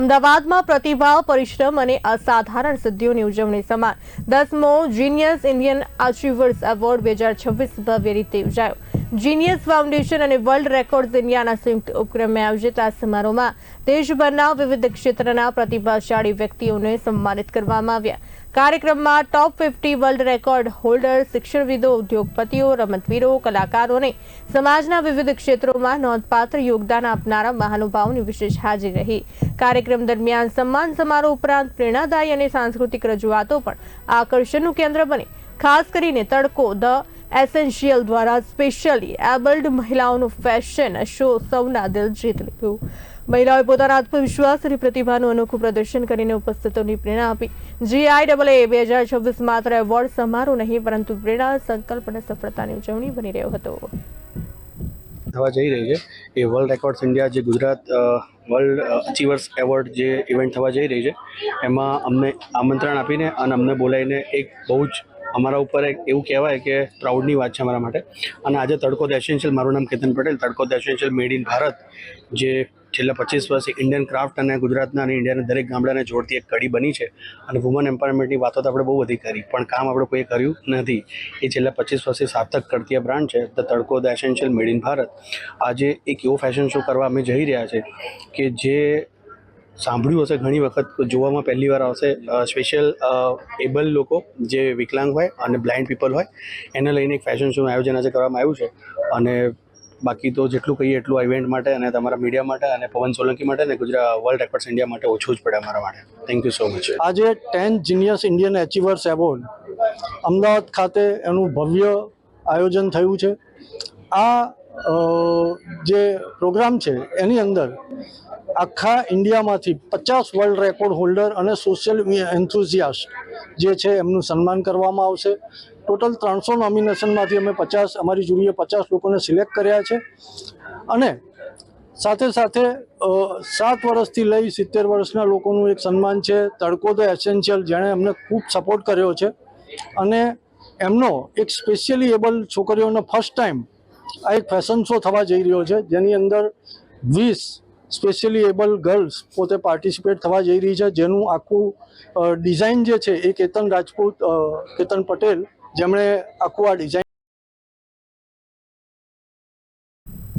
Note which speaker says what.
Speaker 1: અમદાવાદમાં પ્રતિભા, પરિશ્રમ અને અસાધારણ સિદ્ધિઓની ઉજવણી સમાન 10મો જીનિયસ ઇન્ડિયન અચીવર્સ એવોર્ડ 2026 ભવ્ય રીતે યોજાયો. જીનિયસ ફાઉન્ડેશન અને વર્લ્ડ રેકોર્ડ્સ ઇન્ડિયાના સંયુક્ત ઉપક્રમે આયોજિત આ સમારોહમાં દેશભરના વિવિધ ક્ષેત્રના પ્રતિભાશાળી વ્યક્તિઓને સન્માનિત કરવામાં આવ્યા. કાર્યક્રમમાં ટોપ 50 વર્લ્ડ રેકોર્ડ હોલ્ડર, શિક્ષણવિદો, ઉદ્યોગપતિઓ, રમતવીરો, કલાકારો અને સમાજના વિવિધ ક્ષેત્રોમાં નોંધપાત્ર યોગદાન આપનારા મહાનુભાવોની વિશેષ હાજરી રહી. કાર્યક્રમ દરમિયાન સન્માન સમારોહ ઉપરાંત પ્રેરણાદાયી અને સાંસ્કૃતિક રજૂઆતો પણ આકર્ષણનું કેન્દ્ર બની. ખાસ કરીને તડકો ધ એસેન્શિયલ દ્વારા સ્પેશિયલી એબલ્ડ મહિલાઓનો ફેશન શો સૌના દિલ જીતી લીધું. મહિલાઓએ પોતાના આત્મવિશ્વાસ અને પ્રતિભાનું અનોખું પ્રદર્શન કરીને ઉપસ્થિતોની પ્રેરણા આપી. GIAA 2026 માત્ર એવોર્ડ સમારોહ નહીં પરંતુ પ્રેરણા, સંકલ્પ અને સફળતાની ઉજવણી બની રહ્યો હતો.
Speaker 2: થવા જઈ રહી છે એ વર્લ્ડ રેકોર્ડ્સ ઇન્ડિયા જે ગુજરાત વર્લ્ડ અચીવર્સ એવોર્ડ જે ઇવેન્ટ થવા જઈ રહી છે એમાં અમને આમંત્રણ આપીને અને અમને બોલાવીને એક બહુ જ અમારા ઉપર એક એવું કહેવાય કે પ્રાઉડની વાત છે અમારા માટે. અને આજે તડકો ધ એસેન્શિયલ, મારું નામ કેતન પટેલ, તડકો the essential made in Bharat જે છેલ્લા 25 વર્ષથી ઇન્ડિયન ક્રાફ્ટ અને ગુજરાતના અને ઇન્ડિયાના દરેક ગામડાને જોડતી એક કડી બની છે. અને વુમન એમ્પાવરમેન્ટની વાતો તો આપણે બહુ બધી કરી પણ કામ આપણે કોઈએ કર્યું નથી. એ છેલ્લા 25 વર્ષથી સાર્થક કરતી બ્રાન્ડ છે ધ તડકો the essential made in Bharat. આજે એક એવો ફેશન શો કરવા અમે જઈ રહ્યા છે કે જે સાંભળ્યું હશે ઘણી વખત, જોવામાં પહેલી વાર આવશે. સ્પેશિયલ એબલ લોકો જે વિકલાંગ હોય અને બ્લાઇન્ડ પીપલ હોય એને લઈને એક ફેશન શોનું આયોજન આજે કરવામાં આવ્યું છે. અને બાકી તો જેટલું કહીએ એટલું આ ઇવેન્ટ માટે અને તમારા મીડિયા માટે અને પવન સોલંકી માટે અને ગુજરાત વર્લ્ડ રેકોર્ડ્સ ઇન્ડિયા માટે ઓછું જ પડે અમારા માટે. Thank you so much.
Speaker 3: આજે 10 genius Indian achievers award Ahmedabad ખાતે એનું ભવ્ય આયોજન થયું છે. આ જે પ્રોગ્રામ છે એની અંદર આખા ઇન્ડિયામાંથી 50 વર્લ્ડ રેકોર્ડ હોલ્ડર અને સોશિયલ એન્થુઝિયાસ્ટ જે છે એમનું સન્માન કરવામાં આવશે. ટોટલ 300 નોમિનેશનમાંથી અમે 50, અમારી જુરીએ 50 લોકોને સિલેક્ટ કર્યા છે. અને સાથે સાથે 7 વર્ષથી લઈ 70 વર્ષના લોકોનું એક સન્માન છે તડકો ધ એસેન્શિયલ, જેણે અમને ખૂબ સપોર્ટ કર્યો છે. અને એમનો એક સ્પેશિયલી એબલ છોકરીઓનો ફર્સ્ટ ટાઈમ આ એક ફેશન શો થવા જઈ રહ્યો છે જેની અંદર 20 સ્પેશિયલી એબલ ગર્લ્સ પોતે પાર્ટિસિપેટ થવા જઈ રહી છે. જેનું આખું ડિઝાઇન જે છે એ કેતન પટેલ જેમણે આખું આ ડિઝાઇન